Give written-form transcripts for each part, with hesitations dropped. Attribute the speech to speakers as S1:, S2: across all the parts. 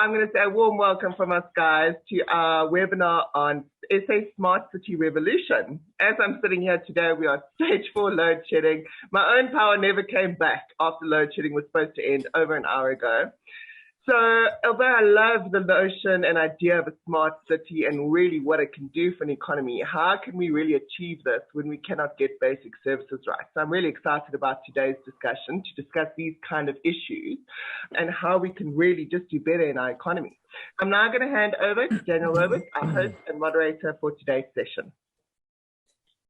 S1: I'm going to say a warm welcome from us guys to our webinar on SA Smart City Revolution. As I'm sitting here today, we are stage 4 load shedding. My own power never came back after load shedding was supposed to end over an hour ago. So although I love the notion and idea of a smart city and really what it can do for an economy, how can we really achieve this when we cannot get basic services right? So I'm really excited about today's discussion to discuss these kind of issues and how we can really just do better in our economy. I'm now going to hand over to Daniel Roberts, our host and moderator for today's session.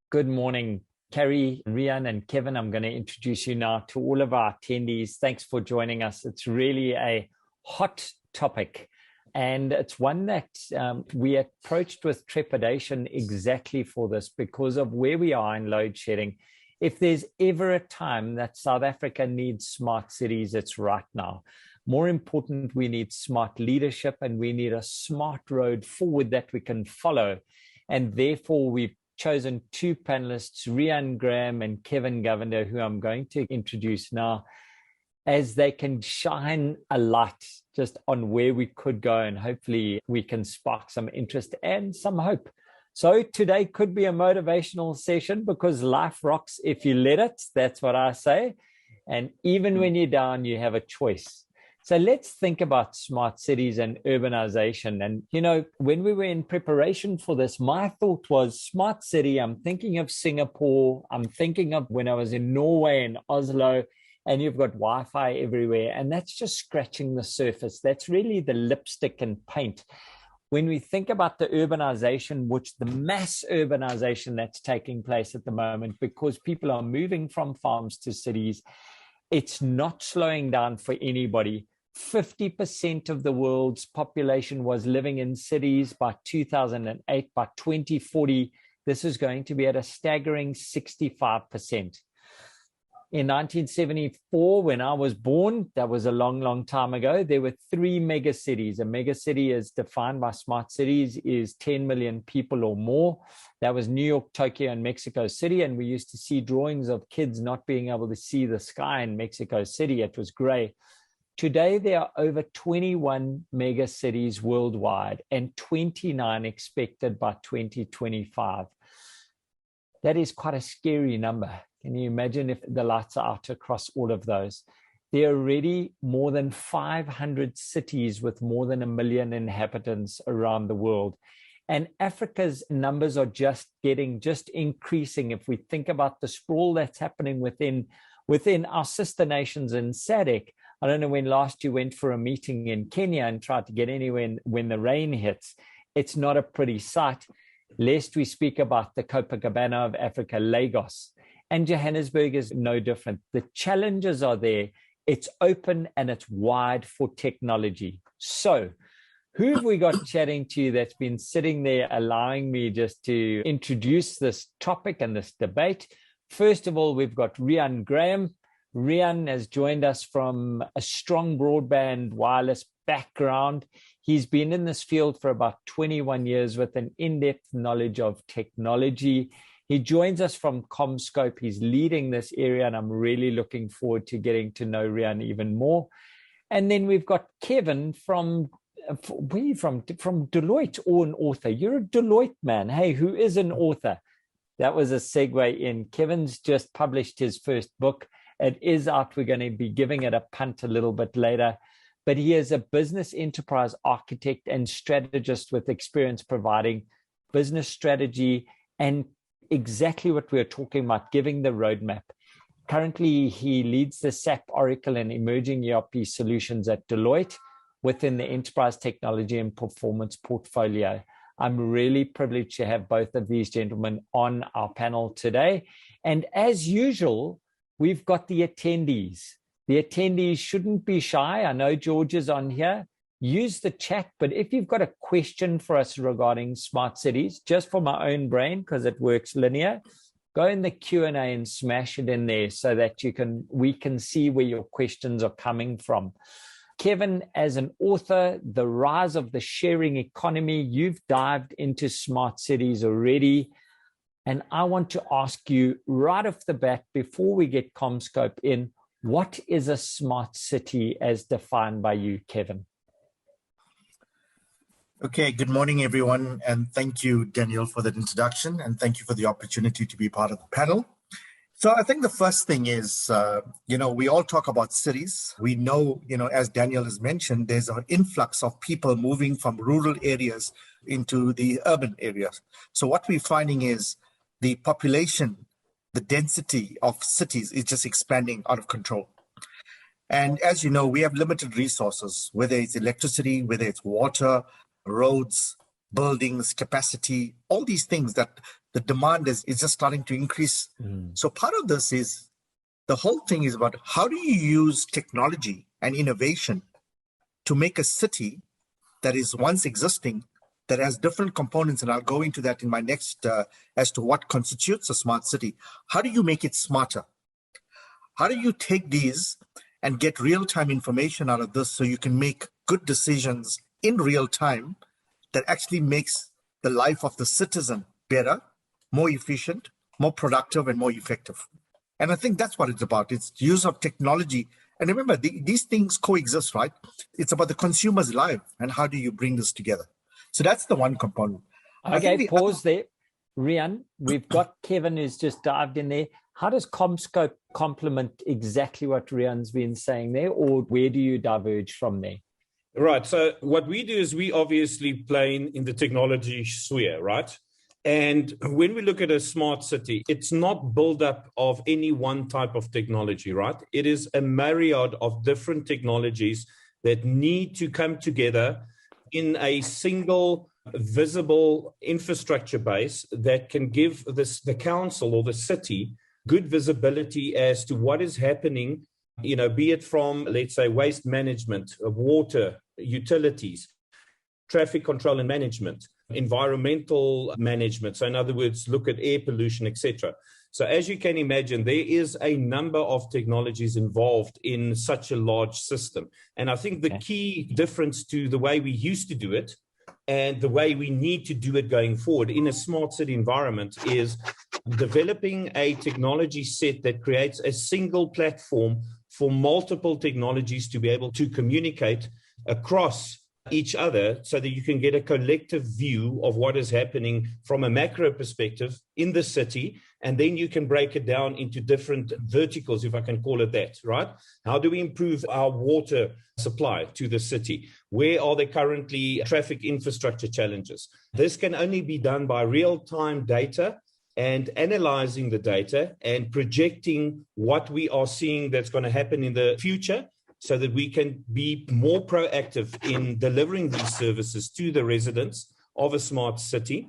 S2: Good morning, Carrie, Rian, and Kevin. I'm going to introduce you now to all of our attendees. Thanks for joining us. It's really a hot topic, and it's one that we approached with trepidation exactly for this because of where we are in load shedding. If there's ever a time that South Africa needs smart cities, it's right now. More important, we need smart leadership and we need a smart road forward that we can follow. And therefore, we've chosen two panelists, Rian Graham and Kevin Govender, who I'm going to introduce now, as they can shine a light just on where we could go, and hopefully we can spark some interest and some hope. So today could be a motivational session because life rocks if you let it. That's what I say. And even when you're down, you have a choice. So let's think about smart cities and urbanization. And, you know, when we were in preparation for this, my thought was smart city. I'm thinking of Singapore. I'm thinking of when I was in Norway and Oslo, and you've got Wi-Fi everywhere, and that's just scratching the surface. That's really the lipstick and paint. When we think about the urbanization, which the mass urbanization that's taking place at the moment, because people are moving from farms to cities, it's not slowing down for anybody. 50% of the world's population was living in cities by 2008. By 2040, this is going to be at a staggering 65%. In 1974, when I was born, that was a long, long time ago, there were 3 megacities. A megacity is defined by smart cities is 10 million people or more. That was New York, Tokyo, and Mexico City. And we used to see drawings of kids not being able to see the sky in Mexico City. It was gray. Today, there are over 21 megacities worldwide and 29 expected by 2025. That is quite a scary number. Can you imagine if the lights are out across all of those? There are already more than 500 cities with more than 1 million inhabitants around the world. And Africa's numbers are just increasing. If we think about the sprawl that's happening within our sister nations in SADC, I don't know when last you went for a meeting in Kenya and tried to get anywhere when the rain hits. It's not a pretty sight, lest we speak about the Copacabana of Africa, Lagos. And Johannesburg is no different. The challenges are there. It's open and it's wide for technology. So who have we got chatting to you that's been sitting there allowing me just to introduce this topic and this debate? First of all, we've got Rian Graham. Rian has joined us from a strong broadband wireless background. He's been in this field for about 21 years with an in-depth knowledge of technology. He joins us from CommScope. He's leading this area, and I'm really looking forward to getting to know Rian even more. And then we've got Kevin from Deloitte, or an author. You're a Deloitte man. Hey, who is an author? That was a segue in. Kevin's just published his first book. It is out. We're going to be giving it a punt a little bit later. But he is a business enterprise architect and strategist with experience providing business strategy and exactly what we're talking about, giving the roadmap. Currently, he leads the SAP, Oracle, and emerging ERP solutions at Deloitte within the enterprise technology and performance portfolio. I'm really privileged to have both of these gentlemen on our panel today. And as usual, we've got the attendees. The attendees shouldn't be shy. I know George is on here. Use the chat, but if you've got a question for us regarding smart cities, just for my own brain, because it works linear, go in the Q&A and smash it in there so that we can see where your questions are coming from. Kevin, as an author, The Rise of the Sharing Economy, you've dived into smart cities already. And I want to ask you right off the bat, before we get CommScope in, what is a smart city as defined by you, Kevin?
S3: Okay, good morning, everyone. And thank you, Daniel, for that introduction. And thank you for the opportunity to be part of the panel. So I think the first thing is, we all talk about cities. We know, as Daniel has mentioned, there's an influx of people moving from rural areas into the urban areas. So what we're finding is the population, the density of cities is just expanding out of control. And as you know, we have limited resources, whether it's electricity, whether it's water, roads, buildings, capacity, all these things that the demand is just starting to increase. So part of this is the whole thing is about how do you use technology and innovation to make a city that is once existing, that has different components, and I'll go into that in my next as to what constitutes a smart city. How do you make it smarter? How do you take these and get real-time information out of this so you can make good decisions in real time that actually makes the life of the citizen better, more efficient, more productive, and more effective? And I think that's what it's about. It's use of technology. And remember, these things coexist, right? It's about the consumer's life and how do you bring this together? So that's the one component.
S2: Okay, pause there. Rian, we've got Kevin who's just dived in there. How does CommScope complement exactly what Rian's been saying there, or where do you diverge from there?
S4: Right. So what we do is we obviously play in the technology sphere, right? And when we look at a smart city, it's not built up of any one type of technology, right? It is a myriad of different technologies that need to come together in a single visible infrastructure base that can give the council or the city good visibility as to what is happening, be it from, let's say, waste management, water, utilities, traffic control and management, environmental management. So in other words, look at air pollution, etc. So as you can imagine, there is a number of technologies involved in such a large system. And I think the key difference to the way we used to do it and the way we need to do it going forward in a smart city environment is developing a technology set that creates a single platform for multiple technologies to be able to communicate across each other so that you can get a collective view of what is happening from a macro perspective in the city. And then you can break it down into different verticals, if I can call it that, right? How do we improve our water supply to the city? Where are there currently traffic infrastructure challenges? This can only be done by real-time data and analyzing the data and projecting what we are seeing that's going to happen in the future so that we can be more proactive in delivering these services to the residents of a smart city.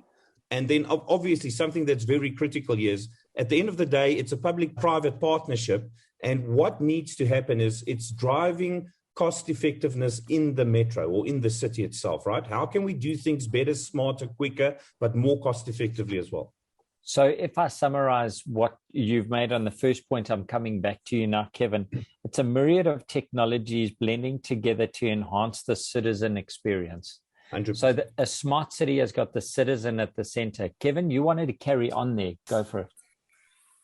S4: And then obviously something that's very critical here is at the end of the day, it's a public-private partnership. And what needs to happen is it's driving cost effectiveness in the metro or in the city itself, right? How can we do things better, smarter, quicker, but more cost effectively as well?
S2: So if I summarize what you've made on the first point, I'm coming back to you now, Kevin. It's a myriad of technologies blending together to enhance the citizen experience.
S4: 100%.
S2: So a smart city has got the citizen at the center. Kevin, you wanted to carry on there. Go for it.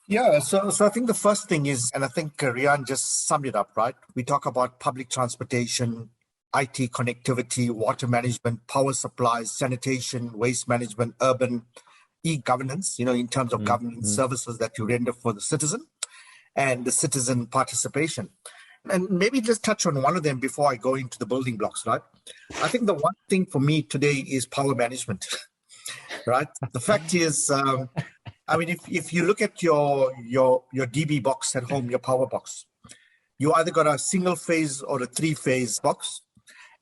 S3: Yeah, so I think the first thing is, and I think Rian just summed it up, right? We talk about public transportation, IT connectivity, water management, power supplies, sanitation, waste management, urban e-governance, in terms of government services that you render for the citizen and the citizen participation. And maybe just touch on one of them before I go into the building blocks, right? I think the one thing for me today is power management, right? The fact is, if you look at your DB box at home, your power box, you either got a single phase or a 3-phase box.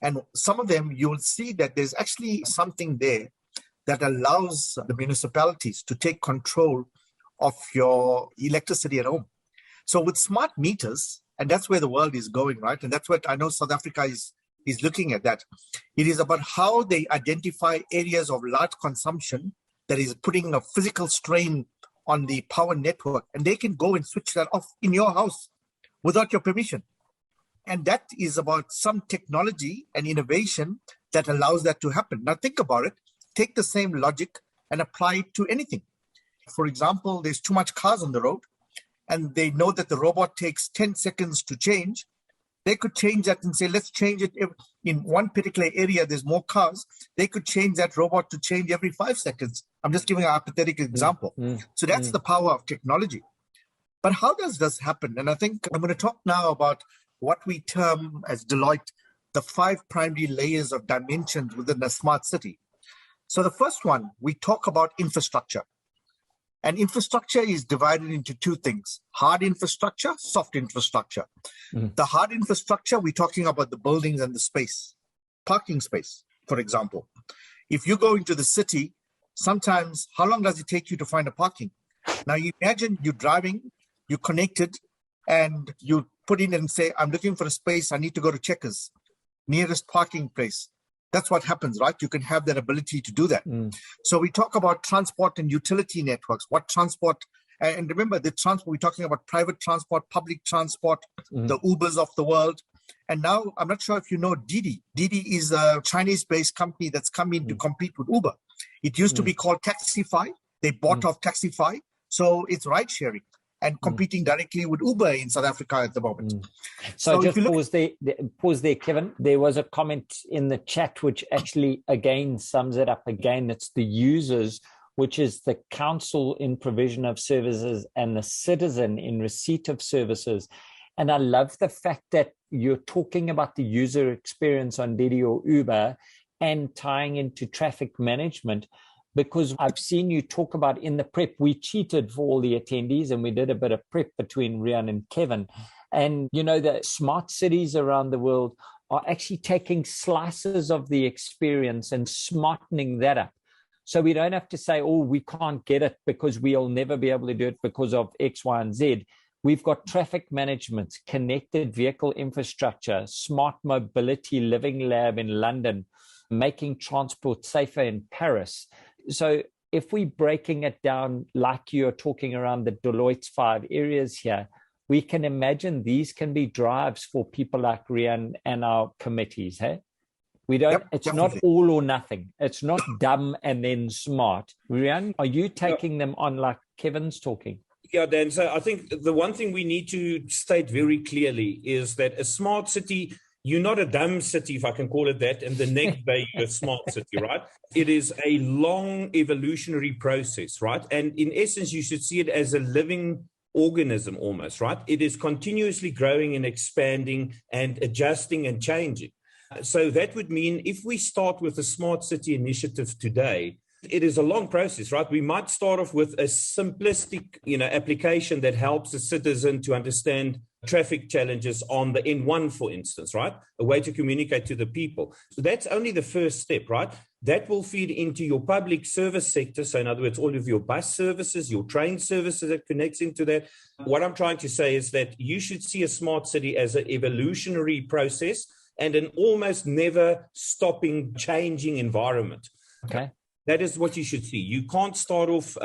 S3: And some of them, you'll see that there's actually something there that allows the municipalities to take control of your electricity at home. So with smart meters, and that's where the world is going, right? And that's what I know South Africa is looking at that. It is about how they identify areas of large consumption that is putting a physical strain on the power network, and they can go and switch that off in your house without your permission. And that is about some technology and innovation that allows that to happen. Now think about it. Take the same logic and apply it to anything. For example, there's too much cars on the road and they know that the robot takes 10 seconds to change. They could change that and say, let's change it. If in one particular area, there's more cars, they could change that robot to change every 5 seconds. I'm just giving a hypothetical example. So that's the power of technology. But how does this happen? And I think I'm going to talk now about what we term as Deloitte, the 5 primary layers of dimensions within a smart city. So the first one, we talk about infrastructure. And infrastructure is divided into 2 things: hard infrastructure, soft infrastructure. The hard infrastructure, we're talking about the buildings and the space, parking space, for example. If you go into the city, sometimes how long does it take you to find a parking? Now you imagine you're driving, you're connected, and you put in and say, I'm looking for a space, I need to go to Checkers, nearest parking place. That's what happens, right? You can have that ability to do that. So we talk about transport and utility networks. What transport, and remember the transport, we're talking about private transport, public transport, the Ubers of the world. And now, I'm not sure if you know Didi. Didi is a Chinese-based company that's come in to compete with Uber. It used to be called Taxify. They bought off Taxify. So it's ride-sharing and competing directly with Uber in South Africa at the moment.
S2: So just pause there, Kevin. There was a comment in the chat which actually, again, sums it up again. It's the users, which is the council in provision of services and the citizen in receipt of services. And I love the fact that you're talking about the user experience on Didi or Uber and tying into traffic management, because I've seen you talk about in the prep, we cheated for all the attendees and we did a bit of prep between Rian and Kevin. And, you know, the smart cities around the world are actually taking slices of the experience and smartening that up. So we don't have to say, oh, we can't get it because we'll never be able to do it because of X, Y, and Z. We've got traffic management, connected vehicle infrastructure, smart mobility living lab in London, making transport safer in Paris. So if we're breaking it down like you're talking around the Deloitte's 5 areas here, we can imagine these can be drives for people like Rian and our committees. Hey, we don't. It's definitely not all or nothing. It's not dumb and then smart. Rian, are you taking them on like Kevin's talking?
S4: Yeah, Dan. So I think the one thing we need to state very clearly is that a smart city, you're not a dumb city, if I can call it that, and the next day you're a smart city, right? It is a long evolutionary process, right? And in essence, you should see it as a living organism almost, right? It is continuously growing and expanding and adjusting and changing. So that would mean if we start with a smart city initiative today, it is a long process, right? We might start off with a simplistic, application that helps the citizen to understand traffic challenges on the N1, for instance, right? A way to communicate to the people. So that's only the first step, right? That will feed into your public service sector. So in other words, all of your bus services, your train services that connects into that. What I'm trying to say is that you should see a smart city as an evolutionary process and an almost never stopping changing environment.
S2: Okay.
S4: That is what you should see. You can't start off,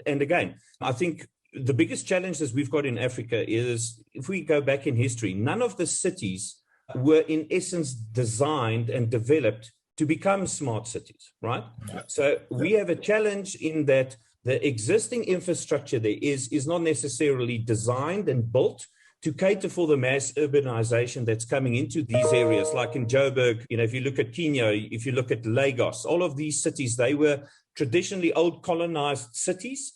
S4: and again, I think the biggest challenge that we've got in Africa is, if we go back in history, none of the cities were in essence designed and developed to become smart cities, right? Yeah. So we have a challenge in that the existing infrastructure there is not necessarily designed and built to cater for the mass urbanization that's coming into these areas, like in Joburg, if you look at Kenya, if you look at Lagos, all of these cities, they were traditionally old colonized cities,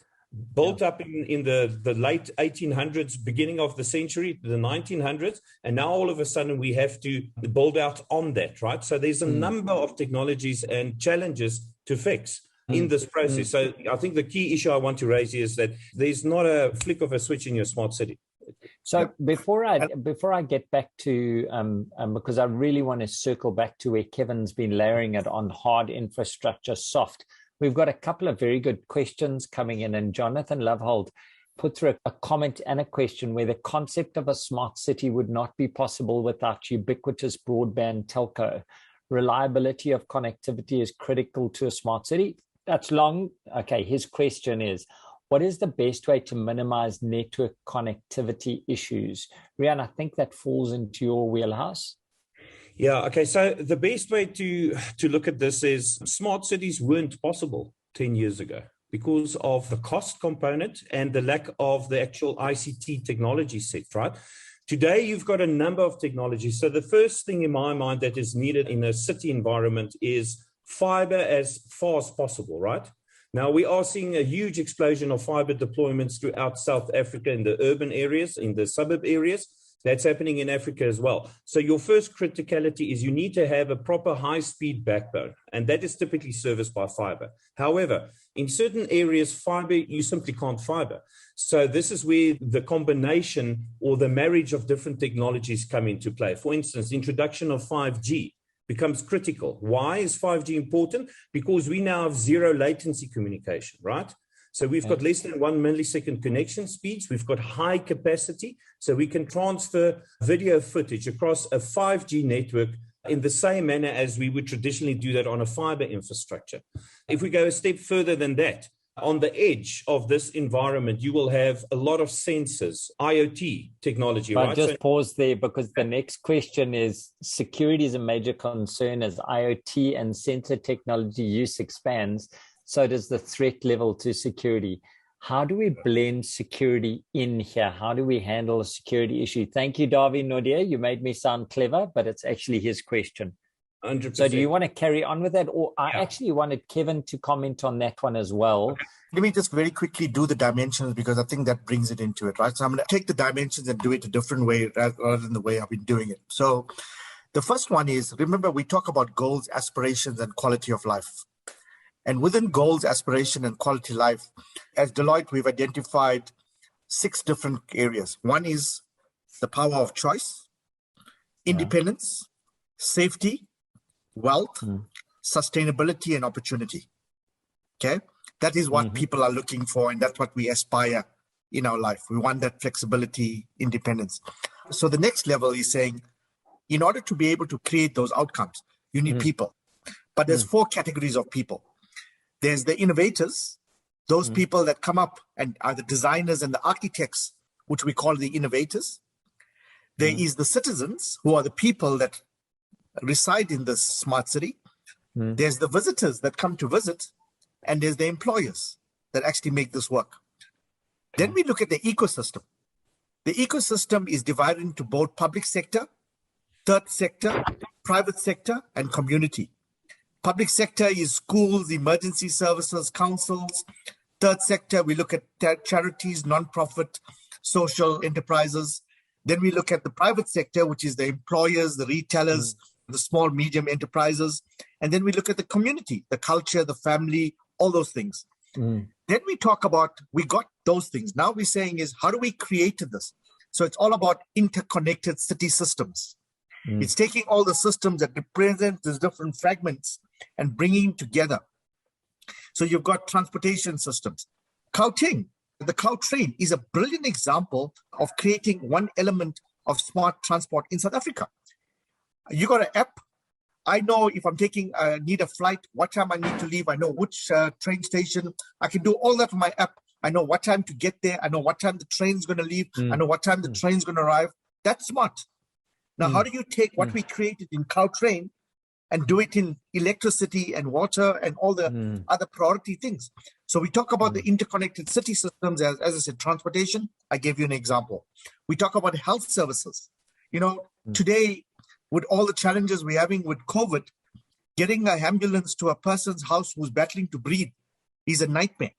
S4: built up in the late 1800s, beginning of the century, the 1900s, and now all of a sudden we have to build out on that, right? So there's a number of technologies and challenges to fix in this process. So I think the key issue I want to raise is that there's not a flick of a switch in your smart city.
S2: So before I get back to, because I really want to circle back to where Kevin's been layering it on hard infrastructure, soft. We've got a couple of very good questions coming in, and Jonathan Lovehold put through a comment and a question where the concept of a smart city would not be possible without ubiquitous broadband telco. Reliability of connectivity is critical to a smart city. That's long. Okay, his question is, what is the best way to minimize network connectivity issues? Rian, I think that falls into your wheelhouse.
S4: Yeah, okay. So the best way to look at this is smart cities weren't possible 10 years ago. because of the cost component and the lack of the actual ICT technology set, right? Today, you've got a number of technologies. So the first thing in my mind that is needed in a city environment is fiber as far as possible, right? Now, we are seeing a huge explosion of fiber deployments throughout South Africa in the urban areas, in the suburb areas. That's happening in Africa as well. So your first criticality is you need to have a proper high-speed backbone, and that is typically serviced by fiber. However, in certain areas, fiber, you simply can't fiber. So this is where the combination or the marriage of different technologies come into play. For instance, the introduction of 5G becomes critical. Why is 5G important? Because we now have zero latency communication, right? So we've got less than 1 millisecond connection speeds. We've got high capacity, so we can transfer video footage across a 5G network in the same manner as we would traditionally do that on a fiber infrastructure. If we go a step further than that, on the edge of this environment, you will have a lot of sensors, IoT technology, right?
S2: Just pause there, because the next question is security is a major concern as IoT and sensor technology use expands. So does the threat level to security. How do we blend security in here? How do we handle a security issue? Thank you, Davi Nordia. You made me sound clever, but it's actually his question.
S4: 100%.
S2: So do you want to carry on with that? Or I actually wanted Kevin to comment on that one as well.
S3: Okay. Let me just very quickly do the dimensions, because I think that brings it into it, right? So I'm going to take the dimensions and do it a different way rather than the way I've been doing it. So the first one is, remember, we talk about goals, aspirations, and quality of life. And within goals, aspiration, and quality life, as Deloitte, we've identified 6 different areas. One is the power of choice, independence, safety, wealth, sustainability, and opportunity. Okay? That is what people are looking for, and that's what we aspire in our life. We want that flexibility, independence. So the next level is saying, in order to be able to create those outcomes, you need people. But there's 4 categories of people. There's the innovators, those people that come up and are the designers and the architects, which we call the innovators. There is the citizens, who are the people that reside in the smart city. There's the visitors that come to visit, and there's the employers that actually make this work. Then we look at the ecosystem. The ecosystem is divided into both public sector, third sector, private sector, and community. Public sector is schools, emergency services, councils. Third sector, we look at charities, non-profit, social enterprises. Then we look at the private sector, which is the employers, the retailers, the small, medium enterprises. And then we look at the community, the culture, the family, all those things. Then we talk about, we got those things. Now we're saying is, how do we create this? So it's all about interconnected city systems. It's taking all the systems that represent these different fragments and bringing together. So you've got transportation systems. Gauteng, the Cloud Train, is a brilliant example of creating one element of smart transport in South Africa. You got an app. I know if I'm need a flight, what time I need to leave. I know which train station. I can do all that on my app. I know what time to get there. I know what time the train's going to leave. I know what time the train's going to arrive. That's smart. Now, how do you take what we created in Cloud Train and do it in electricity and water and all the other priority things? So we talk about the interconnected city systems, as I said, transportation. I gave you an example. We talk about health services. You know, today, with all the challenges we're having with COVID, getting an ambulance to a person's house who's battling to breathe is a nightmare.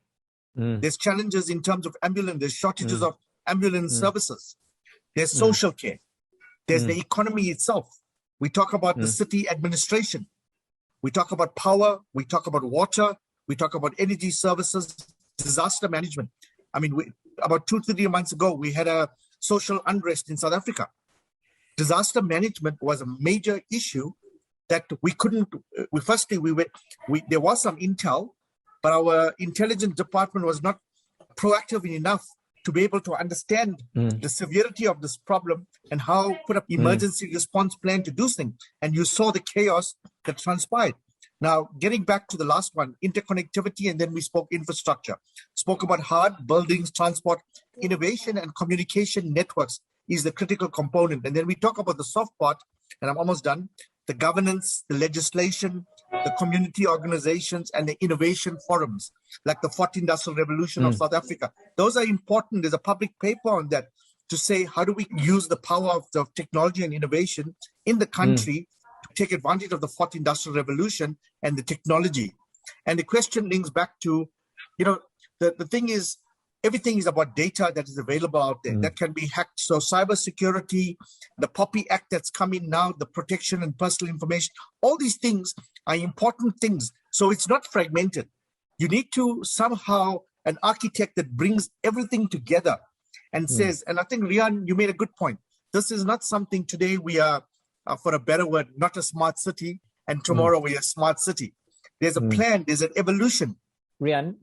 S3: There's challenges in terms of ambulance. There's shortages of ambulance services. There's social care. There's the economy itself. We talk about the city administration. We talk about power. We talk about water. We talk about energy services, disaster management. I mean, about 2-3 months ago, we had a social unrest in South Africa. Disaster management was a major issue that we couldn't. There was some intel, but our intelligence department was not proactive enough to be able to understand the severity of this problem and how put up emergency response plan to do things. And you saw the chaos that transpired. Now, getting back to the last one, interconnectivity, and then we spoke infrastructure. Spoke about hard buildings, transport, innovation, and communication networks is the critical component. And then we talk about the soft part, and I'm almost done, the governance, the legislation, the community organizations, and the innovation forums. like the fourth industrial revolution of South Africa. Those are important. There's a public paper on that to say, how do we use the power of the technology and innovation in the country to take advantage of the fourth industrial revolution and the technology. And the question links back to, the thing is, everything is about data that is available out there that can be hacked. So cybersecurity, the POPI Act that's coming now, the protection and personal information, all these things are important things. So it's not fragmented. You need to somehow an architect that brings everything together and says, and I think, Rian, you made a good point. This is not something today we are, for a better word, not a smart city, and tomorrow we are a smart city. There's a plan, there's an evolution.
S2: Rian,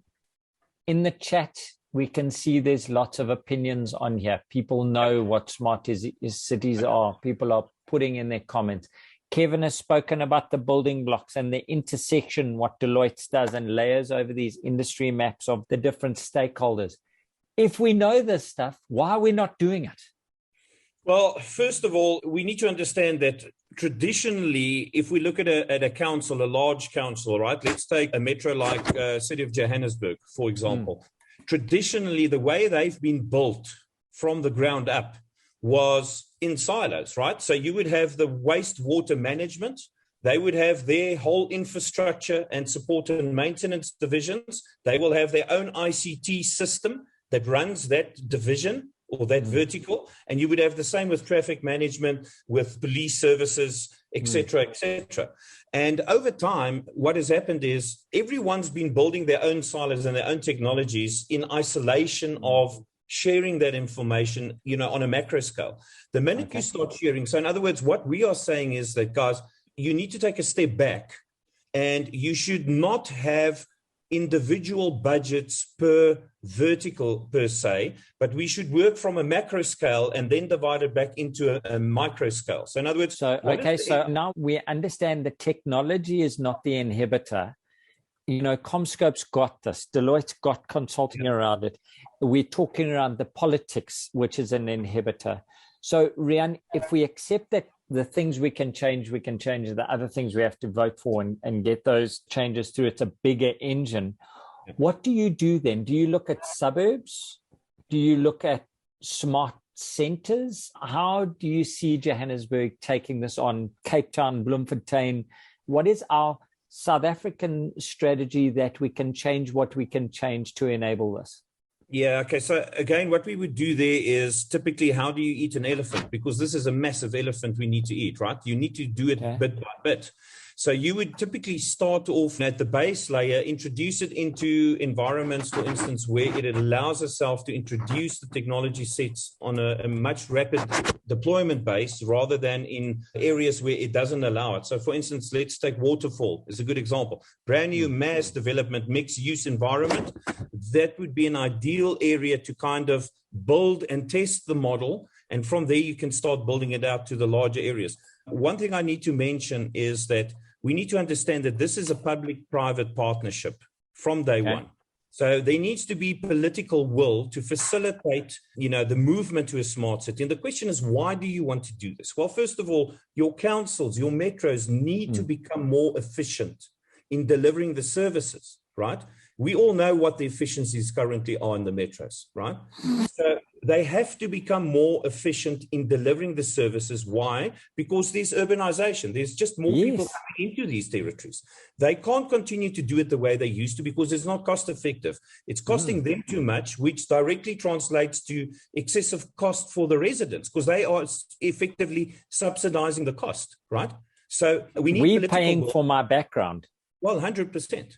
S2: in the chat, we can see there's lots of opinions on here. People know what smart cities are. People are putting in their comments. Kevin has spoken about the building blocks and the intersection, what Deloitte does, and layers over these industry maps of the different stakeholders. If we know this stuff, why are we not doing it?
S4: Well, first of all, we need to understand that traditionally, if we look at a council, a large council, right? Let's take a metro like City of Johannesburg, for example. Traditionally, the way they've been built from the ground up was in silos, right? So you would have the wastewater management. They would have their whole infrastructure and support and maintenance divisions. They will have their own ICT system that runs that division or that vertical. And you would have the same with traffic management, with police services, et cetera, et cetera. And over time, what has happened is everyone's been building their own silos and their own technologies in isolation of sharing that information, on a macro scale. The minute you start sharing, so in other words, what we are saying is that, guys, you need to take a step back, and you should not have individual budgets per vertical per se, but we should work from a macro scale and then divide it back into a micro scale. So in other words,
S2: so now we understand the technology is not the inhibitor. CommScope's got this. Deloitte's got consulting around it. We're talking around the politics, which is an inhibitor. So Rian, if we accept that the things we can change, the other things we have to vote for and get those changes through, it's a bigger engine. What do you do then? Do you look at suburbs? Do you look at smart centers? How do you see Johannesburg taking this on? Cape Town, Bloemfontein? What is our South African strategy that we can change what we can change to enable this?
S4: Yeah, okay. So again, what we would do there is typically, how do you eat an elephant? Because this is a massive elephant we need to eat, right? You need to do it bit by bit. So you would typically start off at the base layer, introduce it into environments, for instance, where it allows itself to introduce the technology sets on a much rapid deployment base rather than in areas where it doesn't allow it. So for instance, let's take Waterfall as a good example. Brand new mass development, mixed use environment. That would be an ideal area to kind of build and test the model. And from there, you can start building it out to the larger areas. One thing I need to mention is that we need to understand that this is a public-private partnership from day one. So there needs to be political will to facilitate, the movement to a smart city. And the question is, why do you want to do this? Well, first of all, your councils, your metros need to become more efficient in delivering the services, right? We all know what the efficiencies currently are in the metros, right? So they have to become more efficient in delivering the services. Why? Because there's urbanization. There's just more people coming into these territories. They can't continue to do it the way they used to because it's not cost effective. It's costing them too much, which directly translates to excessive cost for the residents because they are effectively subsidizing the cost, right? So we're
S2: paying for my background.
S4: Well, 100%.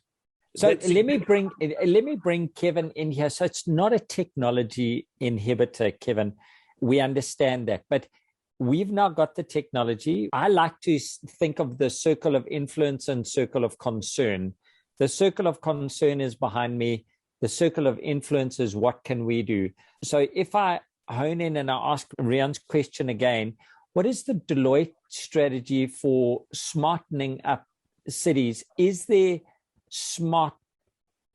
S2: So let me bring Kevin in here. So it's not a technology inhibitor, Kevin. We understand that, but we've now got the technology. I like to think of the circle of influence and circle of concern. The circle of concern is behind me. The circle of influence is what can we do? So if I hone in and I ask Rian's question again, what is the Deloitte strategy for smartening up cities? Is there smart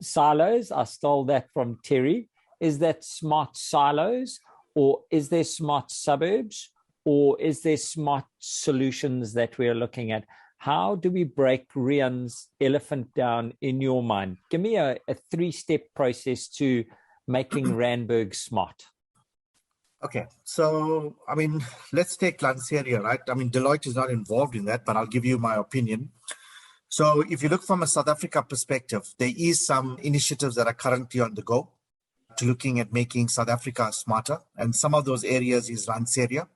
S2: silos? I stole that from Terry. Is that smart silos, or is there smart suburbs, or is there smart solutions that we are looking at? How do we break Rian's elephant down in your mind? Give me a 3-step process to making Randburg smart.
S3: Okay, so, let's take Lanseria, right? Deloitte is not involved in that, but I'll give you my opinion. So if you look from a South Africa perspective, there is some initiatives that are currently on the go to looking at making South Africa smarter. And some of those areas is Lanseria.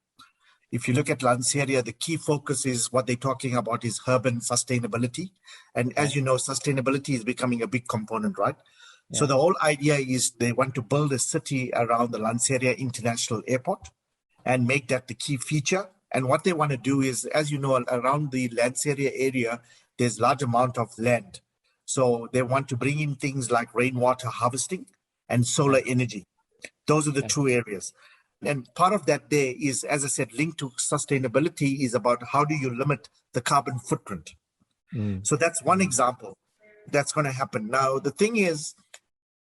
S3: If you look at Lanseria, the key focus is what they're talking about is urban sustainability. And as you know, sustainability is becoming a big component, right? Yeah. So the whole idea is they want to build a city around the Lanseria International Airport and make that the key feature. And what they want to do is, as you know, around the Lanseria area, there's large amount of land. So they want to bring in things like rainwater harvesting and solar energy. Those are the two areas. And part of that there is, as I said, linked to sustainability is about how do you limit the carbon footprint. So that's one example that's going to happen. Now, the thing is,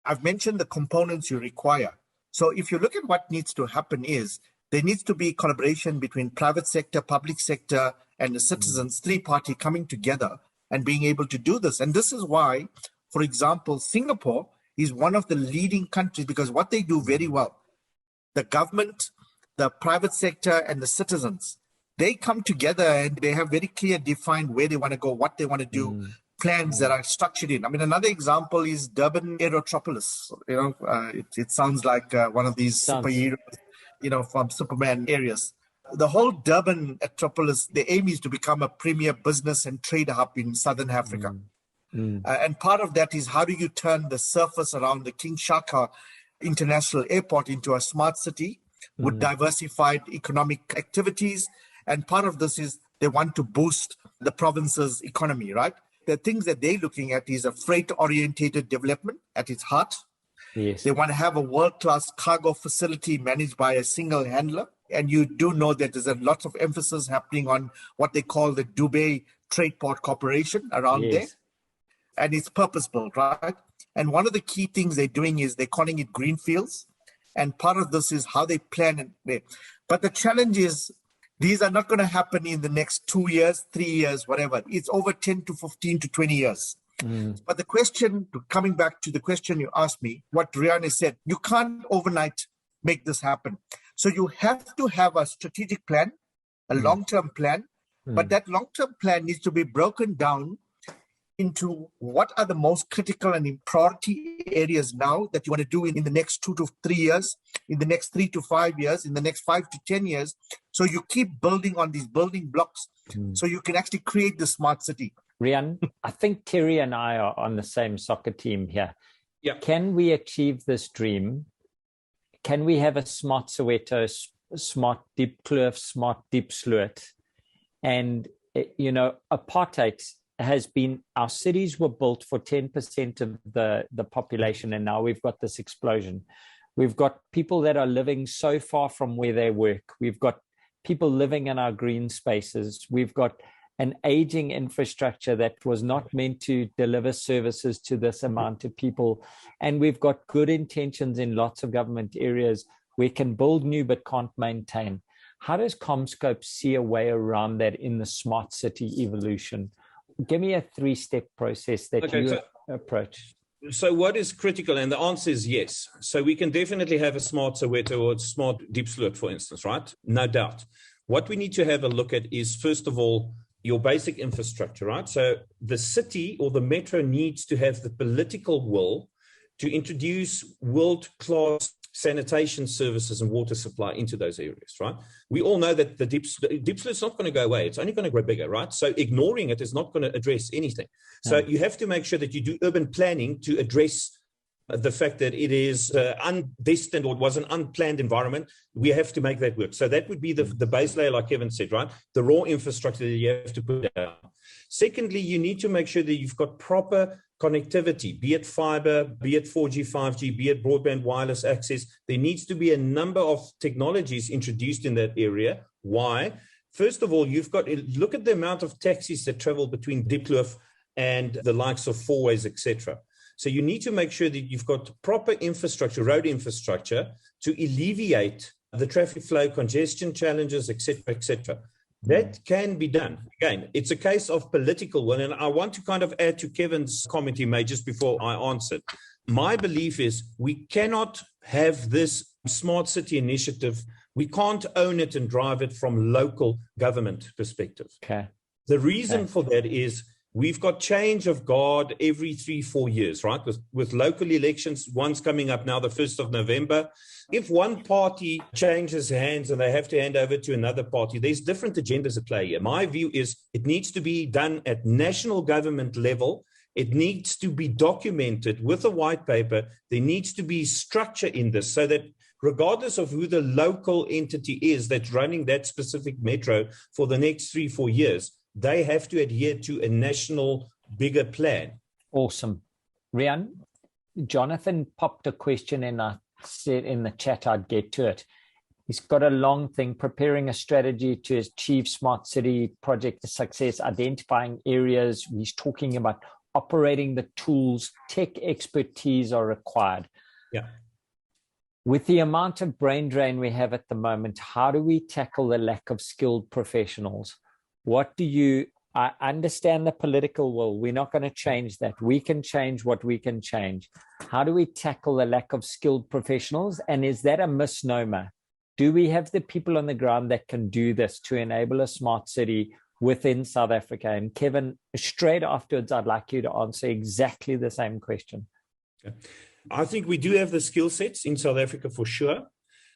S3: I've mentioned the components you require. So if you look at what needs to happen is, there needs to be collaboration between private sector, public sector, and the citizens, 3-party coming together and being able to do this. And this is why, for example, Singapore is one of the leading countries because what they do very well, the government, the private sector, and the citizens, they come together and they have very clear defined where they want to go, what they want to do, plans that are structured in. Another example is Durban Aerotropolis. It sounds like one of these superheroes, from Superman areas. The whole Durban Aerotropolis, the aim is to become a premier business and trade hub in Southern Africa. And part of that is how do you turn the surface around the King Shaka International Airport into a smart city with diversified economic activities. And part of this is they want to boost the province's economy, right? The things that they're looking at is a freight-orientated development at its heart.
S2: Yes.
S3: They want to have a world-class cargo facility managed by a single handler. And you do know that there's a lot of emphasis happening on what they call the Dubai Trade Port Corporation around there. And it's purpose-built, right? And one of the key things they're doing is they're calling it greenfields. And part of this is how they plan it. But the challenge is these are not going to happen in the next 2 years, 3 years, whatever. It's over 10 to 15 to 20 years. But the question, coming back to the question you asked me, what Rian said, you can't overnight make this happen. So you have to have a strategic plan, a long-term plan, but that long-term plan needs to be broken down into what are the most critical and priority areas now that you want to do in the next 2 to 3 years, in the next 3 to 5 years, in the next 5 to 10 years. So you keep building on these building blocks so you can actually create the smart city.
S2: Rian, I think Terry and I are on the same soccer team here.
S4: Yeah.
S2: Can we achieve this dream? Can we have a smart Soweto, smart Diepkloof, smart Diepsloot? And, apartheid has been, our cities were built for 10% of the population, and now we've got this explosion. We've got people that are living so far from where they work. We've got people living in our green spaces. We've got an aging infrastructure that was not meant to deliver services to this amount of people. And we've got good intentions in lots of government areas. We can build new but can't maintain. How does CommScope see a way around that in the smart city evolution? Give me a 3-step process that you approach.
S4: So what is critical? And the answer is yes. So we can definitely have a smart Soweto or a smart Diepsloot, for instance, right? No doubt. What we need to have a look at is, first of all, your basic infrastructure, right? So the city or the metro needs to have the political will to introduce world-class sanitation services and water supply into those areas, right? We all know that the Diepsloot is not going to go away. It's only going to grow bigger, right? So ignoring it is not going to address anything. So you have to make sure that you do urban planning to address the fact that it is undestined or it was an unplanned environment. We have to make that work. So that would be the base layer, like Kevin said, right? The raw infrastructure that you have to put down. Secondly, you need to make sure that you've got proper connectivity, be it fiber, be it 4G, 5G, be it broadband wireless access. There needs to be a number of technologies introduced in that area. Why? First of all, you've got look at the amount of taxis that travel between Diepkloof and the likes of Fourways, etc. So you need to make sure that you've got proper infrastructure, road infrastructure, to alleviate the traffic flow, congestion challenges, etc., etc. That can be done. Again, it's a case of political will. And I want to kind of add to Kevin's comment he made just before I answered. My belief is we cannot have this smart city initiative. We can't own it and drive it from local government perspective.
S2: Okay.
S4: The reason for that is we've got change of guard every 3-4 years, right? With local elections, one's coming up now, the 1st of November. If one party changes hands and they have to hand over to another party, there's different agendas at play here. My view is it needs to be done at national government level. It needs to be documented with a white paper. There needs to be structure in this so that regardless of who the local entity is that's running that specific metro for the next 3-4 years, they have to adhere to a national bigger plan.
S2: Awesome. Rian, Jonathan popped a question and I said in the chat I'd get to it. He's got a long thing, preparing a strategy to achieve smart city project success, identifying areas. He's talking about operating the tools, tech expertise are required.
S4: Yeah.
S2: With the amount of brain drain we have at the moment, how do we tackle the lack of skilled professionals? I understand the political will. We're not going to change that. We can change what we can change. How do we tackle the lack of skilled professionals? And is that a misnomer? Do we have the people on the ground that can do this to enable a smart city within South Africa? And Kevin, straight afterwards, I'd like you to answer exactly the same question.
S4: Okay. I think we do have the skill sets in South Africa for sure.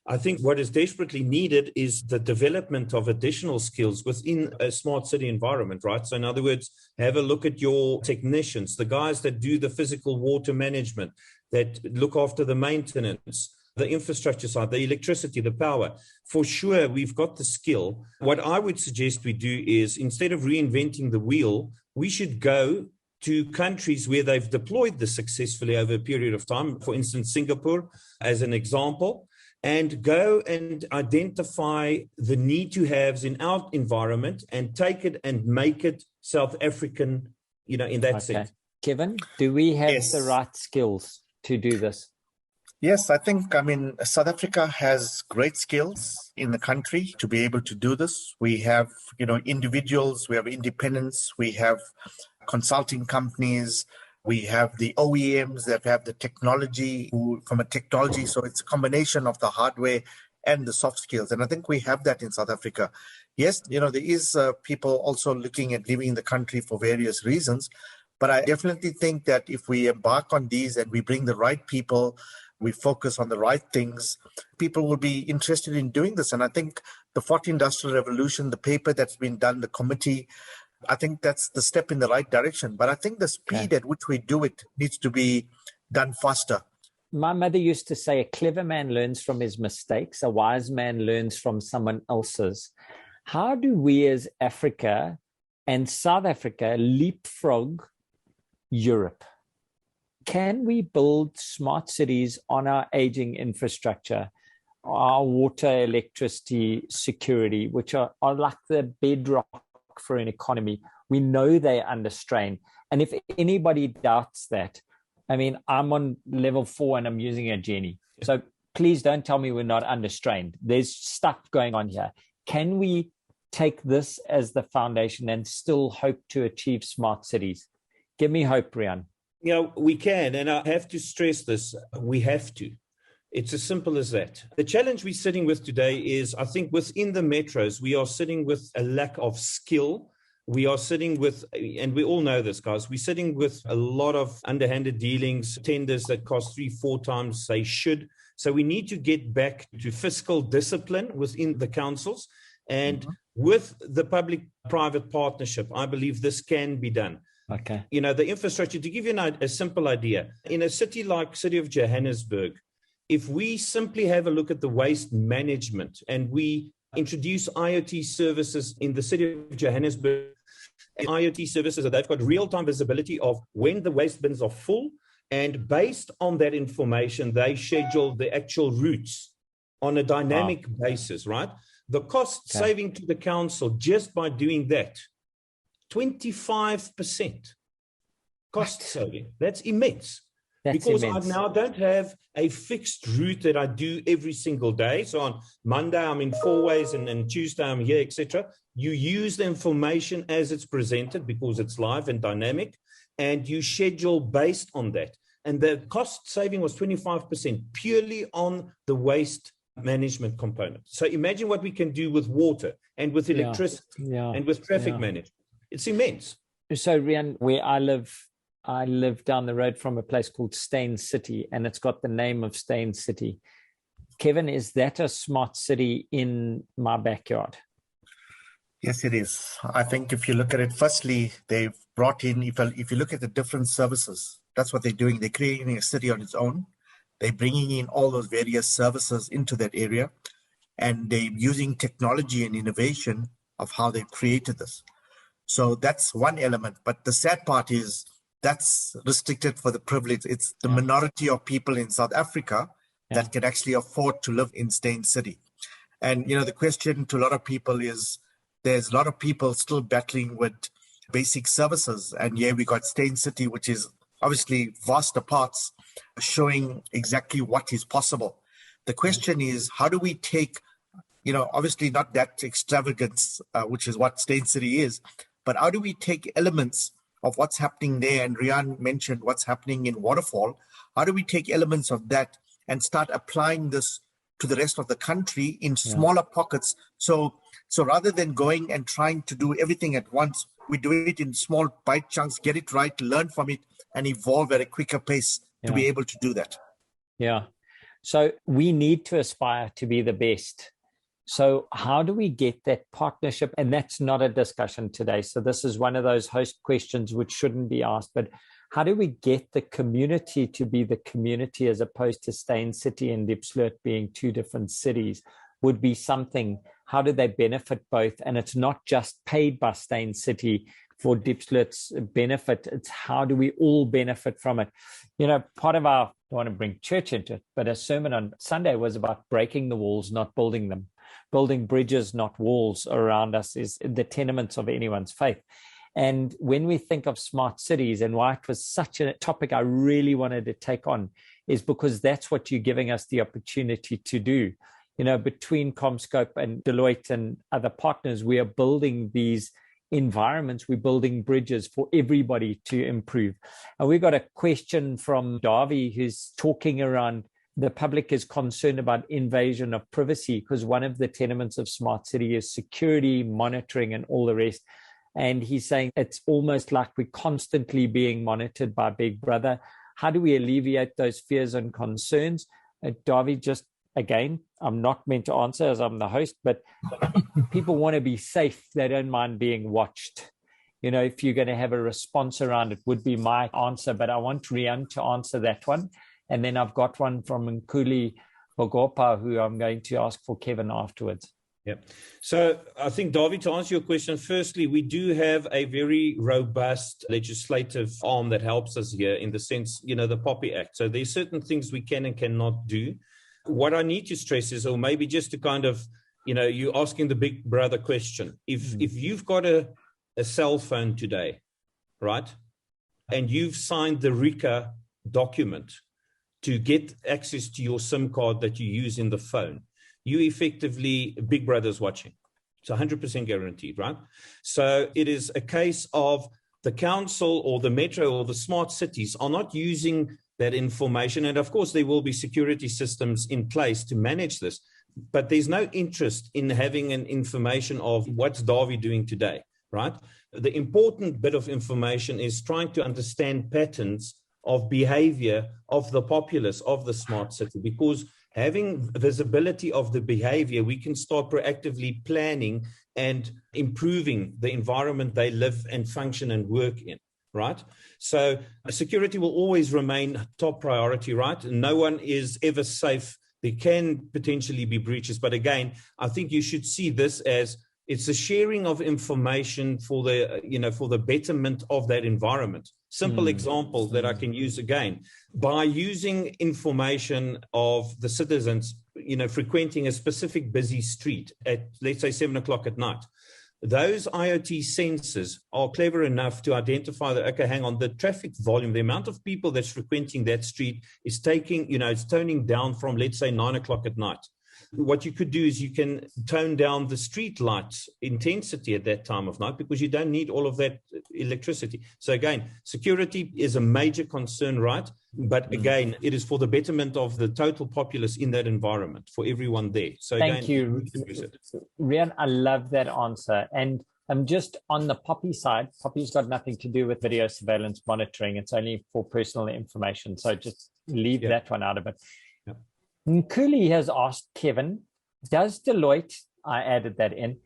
S4: I think what is desperately needed is the development of additional skills within a smart city environment, right? So in other words, have a look at your technicians, the guys that do the physical water management, that look after the maintenance, the infrastructure side, the electricity, the power. For sure, we've got the skill. What I would suggest we do is instead of reinventing the wheel, we should go to countries where they've deployed this successfully over a period of time. For instance, Singapore as an example. And go and identify the need to haves in our environment and take it and make it South African, in that sense.
S2: Kevin, do we have the right skills to do this?
S3: Yes, I think, South Africa has great skills in the country to be able to do this. We have, individuals, we have independents, we have consulting companies, we have the OEMs that have the technology, so it's a combination of the hardware and the soft skills. And I think we have that in South Africa. Yes, there is people also looking at leaving the country for various reasons. But I definitely think that if we embark on these and we bring the right people, we focus on the right things, people will be interested in doing this. And I think the Fourth Industrial Revolution, the paper that's been done, the committee, I think that's the step in the right direction. But I think the speed at which we do it needs to be done faster.
S2: My mother used to say, a clever man learns from his mistakes, a wise man learns from someone else's. How do we as Africa and South Africa leapfrog Europe? Can we build smart cities on our aging infrastructure, our water, electricity, security, which are like the bedrock for an economy? We know they're under strain. And if anybody doubts that, I'm on level 4 and I'm using a Jenny. So please don't tell me we're not under strain. There's stuff going on here. Can we take this as the foundation and still hope to achieve smart cities? Give me hope, Rian.
S4: We can. And I have to stress this. We have to. It's as simple as that. The challenge we're sitting with today is, I think within the metros, we are sitting with a lack of skill. We are sitting with, and we all know this, guys, we're sitting with a lot of underhanded dealings, tenders that cost 3-4 times they should. So we need to get back to fiscal discipline within the councils. And with the public-private partnership, I believe this can be done.
S2: Okay.
S4: The infrastructure, to give you a simple idea, in a city like City of Johannesburg, if we simply have a look at the waste management and we introduce IoT services in the City of Johannesburg, IoT services, they've got real-time visibility of when the waste bins are full, and based on that information, they schedule the actual routes on a dynamic basis, right? The cost saving to the council just by doing that, 25% cost saving. That's immense.
S2: That's
S4: because
S2: immense.
S4: I now don't have a fixed route that I do every single day. So on Monday, I'm in 4 ways, and then Tuesday, I'm here, etc. You use the information as it's presented because it's live and dynamic, and you schedule based on that. And the cost saving was 25% purely on the waste management component. So imagine what we can do with water and with electricity and with traffic management. It's immense.
S2: So Rian, where I live down the road from a place called Stain City, and it's got the name of Stain City. Kevin, is that a smart city in my backyard?
S3: Yes, it is. I think if you look at it, firstly, they've brought in, if you look at the different services, that's what they're doing. They're creating a city on its own. They're bringing in all those various services into that area, and they're using technology and innovation of how they've created this. So that's one element. But the sad part is that's restricted for the privilege. It's the minority of people in South Africa that can actually afford to live in Stain City. And, the question to a lot of people is, there's a lot of people still battling with basic services. And we got Stain City, which is obviously vast apart, showing exactly what is possible. The question is, how do we take, obviously not that extravagance, which is what Stain City is, but how do we take elements of what's happening there? And Rian mentioned what's happening in Waterfall. How do we take elements of that and start applying this to the rest of the country in smaller pockets? So rather than going and trying to do everything at once, we do it in small bite chunks, get it right, learn from it, and evolve at a quicker pace to be able to do that.
S2: Yeah. So we need to aspire to be the best. So how do we get that partnership? And that's not a discussion today. So this is one of those host questions which shouldn't be asked, but how do we get the community to be the community as opposed to Stain City and Diepsloot being two different cities would be something. How do they benefit both? And it's not just paid by Stain City for Diepsloot's benefit. It's how do we all benefit from it? Part of our, I don't want to bring church into it, but a sermon on Sunday was about breaking the walls, not building them. Building bridges, not walls around us is the tenements of anyone's faith. And when we think of smart cities and why it was such a topic I really wanted to take on is because that's what you're giving us the opportunity to do. Between CommScope and Deloitte and other partners, we are building these environments, we're building bridges for everybody to improve. And we got a question from Davi who's talking around the public is concerned about invasion of privacy because one of the tenements of smart city is security, monitoring, and all the rest. And he's saying it's almost like we're constantly being monitored by Big Brother. How do we alleviate those fears and concerns? Davi, just again, I'm not meant to answer as I'm the host, but people want to be safe. They don't mind being watched. If you're going to have a response around it, would be my answer. But I want Rian to answer that one. And then I've got one from Nkuli Bogopa, who I'm going to ask for Kevin afterwards.
S4: Yeah. So I think, David, to answer your question, firstly, we do have a very robust legislative arm that helps us here in the sense, the POPI Act. So there's certain things we can and cannot do. What I need to stress is, or maybe just to kind of, you're asking the Big Brother question. If you've got a cell phone today, right, and you've signed the RICA document to get access to your SIM card that you use in the phone, you effectively, Big Brother's watching. It's 100% guaranteed, right? So it is a case of the council or the metro or the smart cities are not using that information. And of course, there will be security systems in place to manage this, but there's no interest in having an information of what's Davi doing today, right? The important bit of information is trying to understand patterns of behavior of the populace of the smart city, because having visibility of the behavior, we can start proactively planning and improving the environment they live and function and work in, right? So security will always remain top priority, right? No one is ever safe. There can potentially be breaches, but again, I think you should see this as it's a sharing of information for the, for the betterment of that environment. Simple example that I can use again, by using information of the citizens, frequenting a specific busy street at, let's say, 7 o'clock at night. those IoT sensors are clever enough to identify that, okay, hang on, the traffic volume, the amount of people that's frequenting that street is taking, it's toning down from, let's say, 9 o'clock at night. What you could do is you can tone down the street lights intensity at that time of night because you don't need all of that electricity. So again, security is a major concern, right? But again, it is for the betterment of the total populace in that environment, for everyone there. So
S2: thank you, Rian. I love that answer. And I'm just on the Poppy side. Poppy's got nothing to do with video surveillance monitoring. It's only for personal information. So just leave that one out of it. Nkuli has asked Kevin, does Deloitte, I added that in,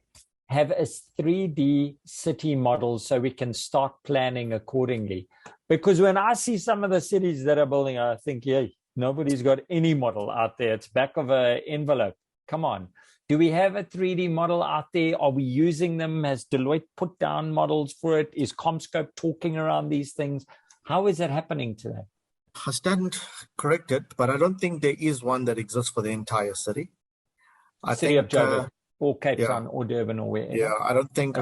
S2: have a 3D city model so we can start planning accordingly? Because when I see some of the cities that are building, I think, yeah, nobody's got any model out there. It's back of an envelope. Come on. Do we have a 3D model out there? Are we using them? Has Deloitte put down models for it? Is CommScope talking around these things? How is that happening today?
S3: I stand corrected, but I don't think there is one that exists for the entire city.
S2: City of Joburg, or Cape Town, or Durban, or wherever.
S3: Yeah, I don't think.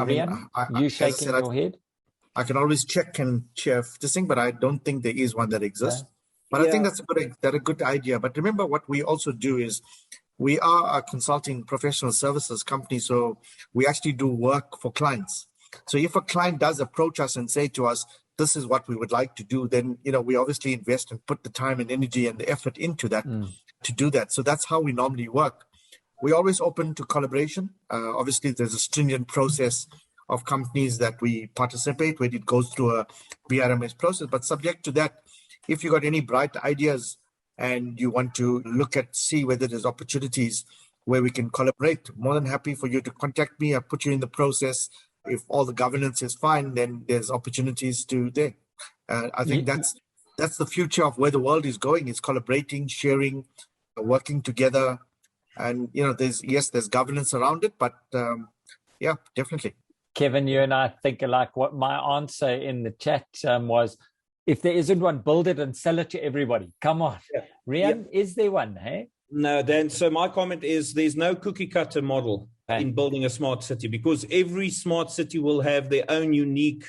S2: You shaking your head?
S3: I can always check and share this thing, but I don't think there is one that exists. Yeah. But I think that's a good idea. But remember, what we also do is we are a consulting professional services company, so we actually do work for clients. So if a client does approach us and say to us, this is what we would like to do, then, we obviously invest and put the time and energy and the effort into that to do that. So that's how we normally work. We're always open to collaboration. Obviously, there's a stringent process of companies that we participate with. It goes through a BRMS process, but subject to that, if you got any bright ideas and you want to see whether there's opportunities where we can collaborate, more than happy for you to contact me. I'll put you in the process. If all the governance is fine, then there's opportunities to there. I think that's the future of where the world is going. Is collaborating, sharing, working together, and there's governance around it. But definitely.
S2: Kevin, you and I think alike. What my answer in the chat was, if there isn't one, build it and sell it to everybody. Come on, Rian, is there one? Hey.
S4: No, Dan. So my comment is there's no cookie cutter model in building a smart city, because every smart city will have their own unique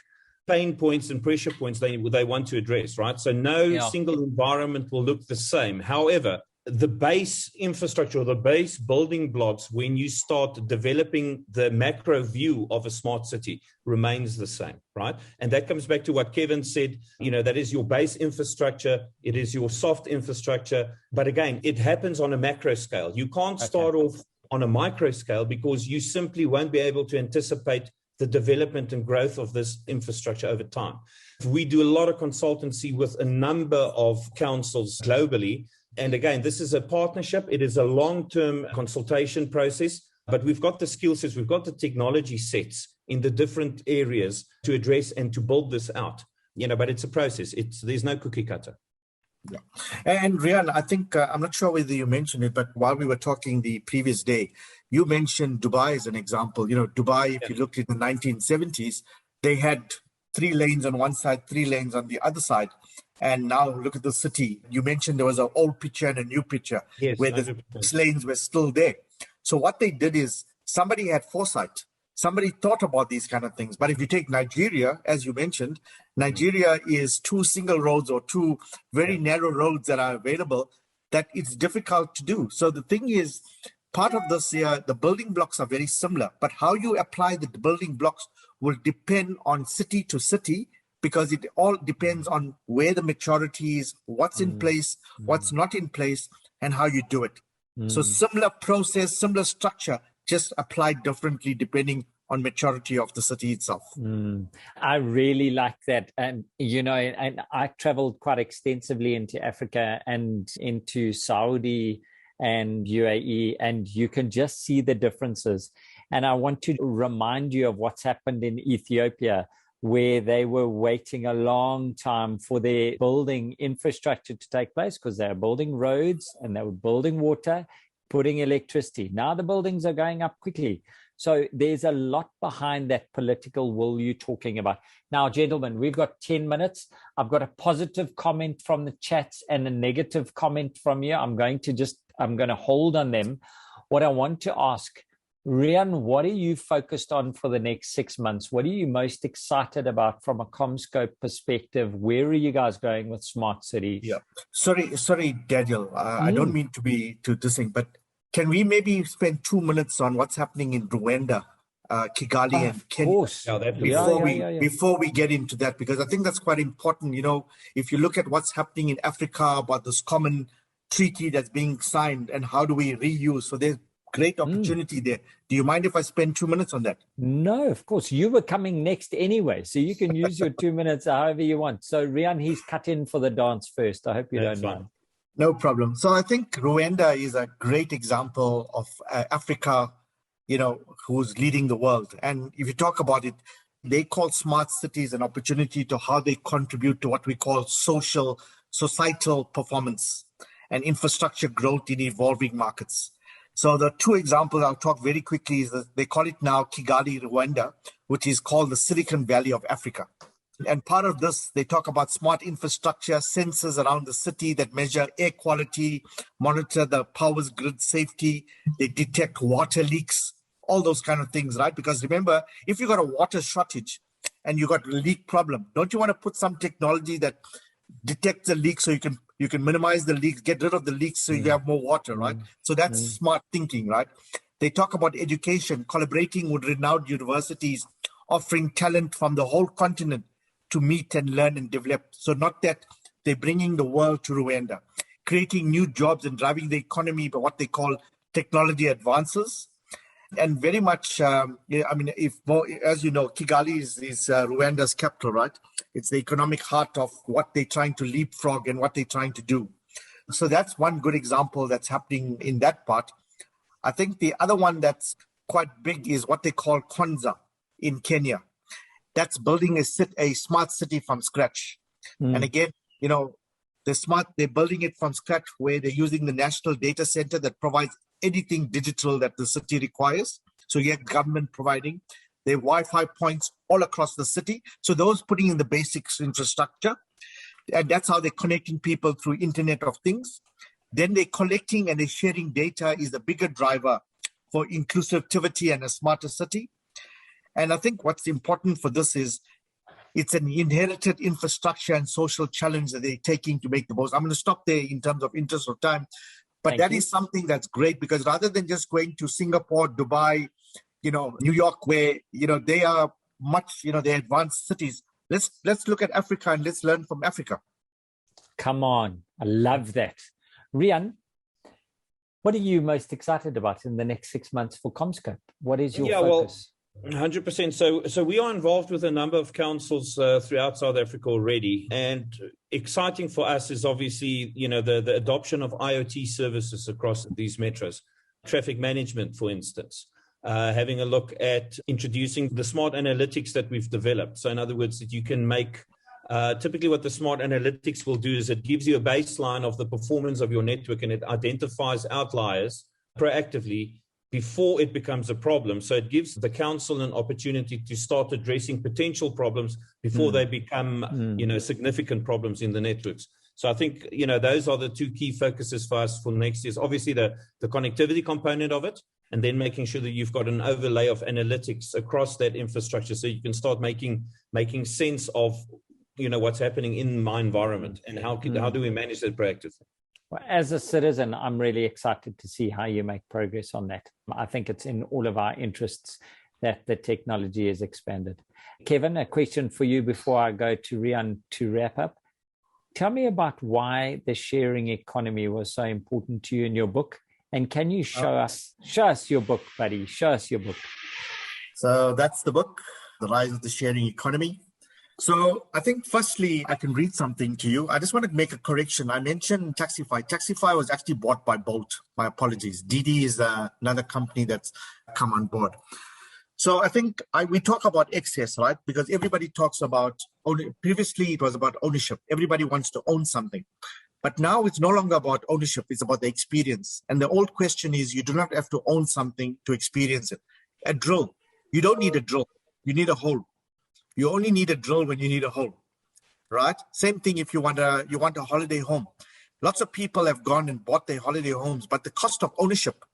S4: pain points and pressure points they want to address, right? So no single environment will look the same. However, the base infrastructure or the base building blocks, when you start developing the macro view of a smart city, remains the same, right? And that comes back to what Kevin said, that is your base infrastructure, it is your soft infrastructure. But again, it happens on a macro scale. You can't start off on a micro scale because you simply won't be able to anticipate the development and growth of this infrastructure over time. We do a lot of consultancy with a number of councils globally. And again, this is a partnership. It is a long-term consultation process, but we've got the skill sets, we've got the technology sets in the different areas to address and to build this out. But it's a process. There's no cookie cutter.
S3: Yeah. And Rian, I think, I'm not sure whether you mentioned it, but while we were talking the previous day, you mentioned Dubai as an example. Dubai, if you looked in the 1970s, they had 3 lanes on one side, 3 lanes on the other side. And now look at the city. You mentioned there was an old picture and a new picture where 100%. The lanes were still there. So what they did is somebody had foresight. Somebody thought about these kind of things. But if you take Nigeria, as you mentioned, Nigeria is 2 single roads or 2 very narrow roads that are available that it's difficult to do. So the thing is, part of this here, the building blocks are very similar, but how you apply the building blocks will depend on city to city, because it all depends on where the maturity is, what's in place, what's not in place, and how you do it. So similar process, similar structure, just applied differently depending on maturity of the city itself.
S2: I really like that. And, and I traveled quite extensively into Africa and into Saudi and UAE, and you can just see the differences. And I want to remind you of what's happened in Ethiopia, where they were waiting a long time for their building infrastructure to take place, because they were building roads and they were building water, putting electricity. Now the buildings are going up quickly. So there's a lot behind that political will you're talking about. Now, gentlemen, we've got 10 minutes. I've got a positive comment from the chats and a negative comment from you. I'm going to hold on them. What I want to ask, Rian, what are you focused on for the next 6 months? What are you most excited about from a CommScope perspective? Where are you guys going with smart cities?
S3: Yeah. Sorry, Daniel. I don't mean to be too dissing, but can we maybe spend 2 minutes on what's happening in Rwanda, Kigali, and Kenya?
S2: Of course.
S3: Before we get into that, because I think that's quite important. If you look at what's happening in Africa about this common treaty that's being signed and how do we reuse, so there's great opportunity there. Do you mind if I spend 2 minutes on that?
S2: No, of course. You were coming next anyway, so you can use your 2 minutes however you want. So Rian, he's cut in for the dance first. I hope you don't mind.
S3: No problem. So I think Rwanda is a great example of Africa, who's leading the world. And if you talk about it, they call smart cities an opportunity to how they contribute to what we call societal performance and infrastructure growth in evolving markets. So the two examples I'll talk very quickly is that they call it now Kigali, Rwanda, which is called the Silicon Valley of Africa. And part of this, they talk about smart infrastructure, sensors around the city that measure air quality, monitor the power grid safety, they detect water leaks, all those kind of things, right? Because remember, if you got a water shortage and you got a leak problem, don't you want to put some technology that detects the leak so you can minimize the leaks, get rid of the leaks so you have more water, right? So that's smart thinking, right? They talk about education, collaborating with renowned universities, offering talent from the whole continent to meet and learn and develop. So not that they're bringing the world to Rwanda, creating new jobs and driving the economy by what they call technology advances. And very much, as you know, Kigali is Rwanda's capital, right? It's the economic heart of what they're trying to leapfrog and what they're trying to do. So that's one good example that's happening in that part. I think the other one that's quite big is what they call Kwanza in Kenya. That's building a smart city from scratch. And again, they're building it from scratch where they're using the national data center that provides anything digital that the city requires. So you have government providing their Wi-Fi points all across the city. So those putting in the basics infrastructure. And that's how they're connecting people through Internet of Things. Then they're collecting and they're sharing data is the bigger driver for inclusivity and a smarter city. And I think what's important for this is it's an inherited infrastructure and social challenge that they're taking to make the most. I'm going to stop there in terms of interest of time. But that is something that's great because rather than just going to Singapore, Dubai, New York, where, they are much, they're advanced cities. Let's look at Africa and let's learn from Africa.
S2: Come on. I love that. Rian, what are you most excited about in the next 6 months for CommScope? What is your focus?
S4: 100%. So we are involved with a number of councils throughout South Africa already. And exciting for us is obviously, the adoption of IoT services across these metros. Traffic management, for instance. Having a look at introducing the smart analytics that we've developed. So in other words, that you can make, typically what the smart analytics will do is it gives you a baseline of the performance of your network and it identifies outliers proactively before it becomes a problem. So it gives the council an opportunity to start addressing potential problems before they become, significant problems in the networks. So I think, those are the two key focuses for us for next year. Is obviously the connectivity component of it, and then making sure that you've got an overlay of analytics across that infrastructure so you can start making sense of, what's happening in my environment and how do we manage that proactively.
S2: Well, as a citizen, I'm really excited to see how you make progress on that. I think it's in all of our interests that the technology is expanded. Kevin, a question for you before I go to Rian to wrap up. Tell me about why the sharing economy was so important to you in your book. And can you show us your book, buddy? Show us your book.
S3: So that's the book, The Rise of the Sharing Economy. So I think firstly, I can read something to you. I just want to make a correction. I mentioned Taxify. Taxify was actually bought by Bolt. My apologies. Didi is another company that's come on board. So I think we talk about excess, right? Because everybody talks about, previously it was about ownership. Everybody wants to own something. But now it's no longer about ownership. It's about the experience. And the old question is you do not have to own something to experience it. A drill. You don't need a drill. You need a hole. You only need a drill when you need a hole, right? Same thing if you want a holiday home. Lots of people have gone and bought their holiday homes, but the cost of ownership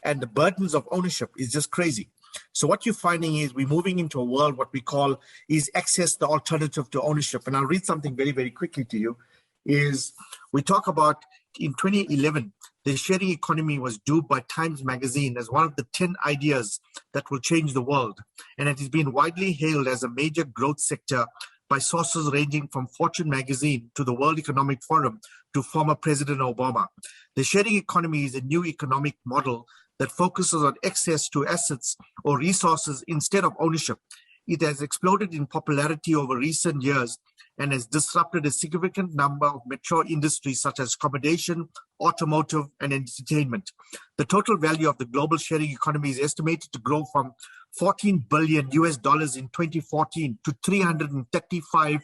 S3: and the burdens of ownership is just crazy. So what you're finding is we're moving into a world, what we call is access the alternative to ownership. And I'll read something very, very quickly to you, is we talk about in 2011, the sharing economy was duped by Times Magazine as one of the 10 ideas that will change the world. And it has been widely hailed as a major growth sector by sources ranging from Fortune Magazine to the World Economic Forum to former President Obama. The sharing economy is a new economic model that focuses on access to assets or resources instead of ownership. It has exploded in popularity over recent years and has disrupted a significant number of mature industries such as accommodation, automotive, and entertainment. The total value of the global sharing economy is estimated to grow from $14 billion in 2014 to $335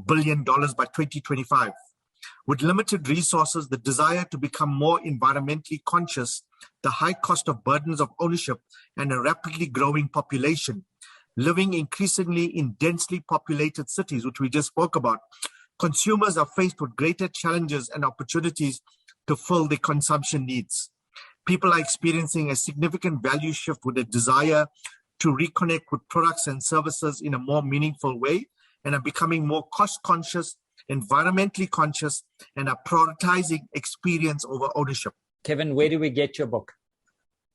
S3: billion by 2025. With limited resources, the desire to become more environmentally conscious, the high cost of burdens of ownership, and a rapidly growing population, living increasingly in densely populated cities, which we just spoke about, consumers are faced with greater challenges and opportunities to fill their consumption needs. People are experiencing a significant value shift with a desire to reconnect with products and services in a more meaningful way, and are becoming more cost conscious, environmentally conscious, and are prioritizing experience over ownership.
S2: Kevin, where do we get your book?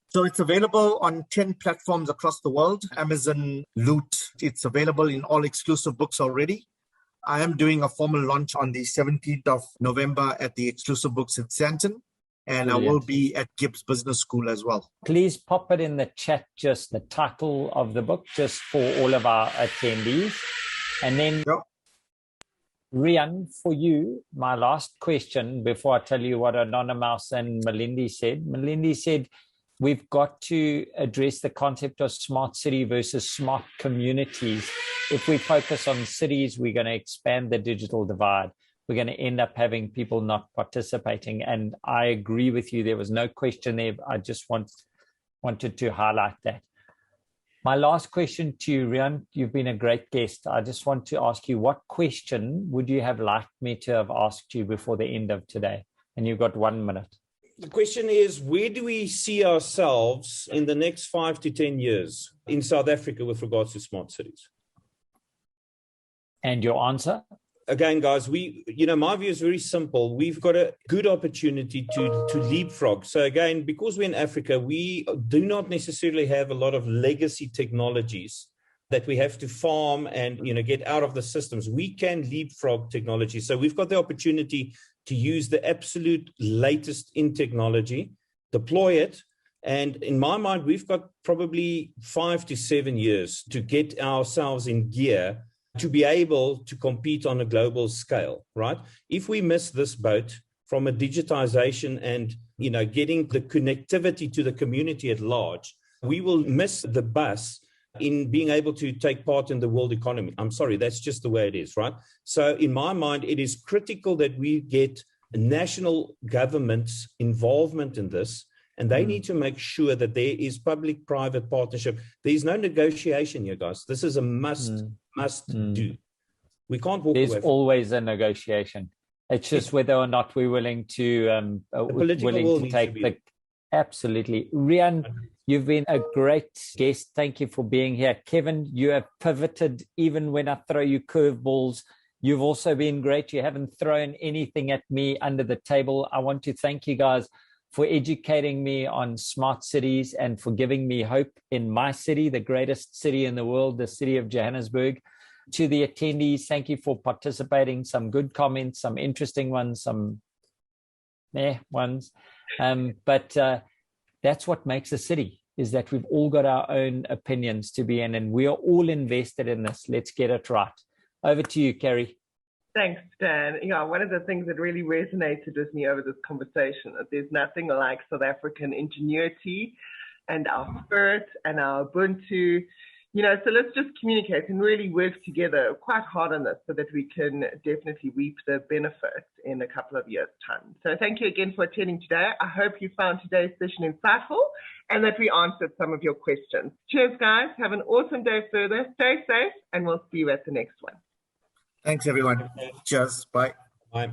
S3: So it's available on 10 platforms across the world. Amazon, Loot. It's available in all exclusive books already. I am doing a formal launch on the 17th of November at the exclusive books in Santon. And Brilliant. I will be at Gibbs Business School as well.
S2: Please pop it in the chat, just the title of the book, just for all of our attendees. And then, Rian, for you, my last question before I tell you what Anonymous and Melindy said. Melindy said, we've got to address the concept of smart city versus smart communities. If we focus on cities, we're going to expand the digital divide. We're going to end up having people not participating. And I agree with you. There was no question there. I just wanted to highlight that. My last question to you, Rian, you've been a great guest. I just want to ask you, what question would you have liked me to have asked you before the end of today? And you've got 1 minute.
S4: The question is, where do we see ourselves in the next 5 to 10 years in South Africa with regards to smart cities?
S2: And your answer?
S4: Again, guys, my view is very simple. We've got a good opportunity to leapfrog. So again, because we're in Africa, we do not necessarily have a lot of legacy technologies that we have to farm and get out of the systems. We can leapfrog technology. So we've got the opportunity to use the absolute latest in technology, deploy it. And in my mind, we've got probably 5 to 7 years to get ourselves in gear to be able to compete on a global scale, right? If we miss this boat from a digitization and, getting the connectivity to the community at large, we will miss the bus in being able to take part in the world economy. I'm sorry, that's just the way it is, right? So in my mind, it is critical that we get national government's involvement in this, and they need to make sure that there is public-private partnership. There's no negotiation here, guys. This is a must do. We can't walk away from it.
S2: There's always a negotiation. It's just whether or not we're willing to take the... Absolutely. Rian, you've been a great guest. Thank you for being here. Kevin, you have pivoted even when I throw you curveballs. You've also been great. You haven't thrown anything at me under the table. I want to thank you guys for educating me on smart cities and for giving me hope in my city, the greatest city in the world, the city of Johannesburg. To the attendees, thank you for participating. Some good comments, some interesting ones, some ones. But that's what makes a city, is that we've all got our own opinions to be in, and we are all invested in this. Let's get it right. Over to you, Carrie.
S1: Thanks, Dan. One of the things that really resonated with me over this conversation, that there's nothing like South African ingenuity and our spirit and our Ubuntu. So let's just communicate and really work together quite hard on this so that we can definitely reap the benefits in a couple of years' time. So thank you again for attending today. I hope you found today's session insightful and that we answered some of your questions. Cheers, guys. Have an awesome day further. Stay safe, and we'll see you at the next one.
S3: Thanks, everyone. Cheers. Bye.
S4: Bye.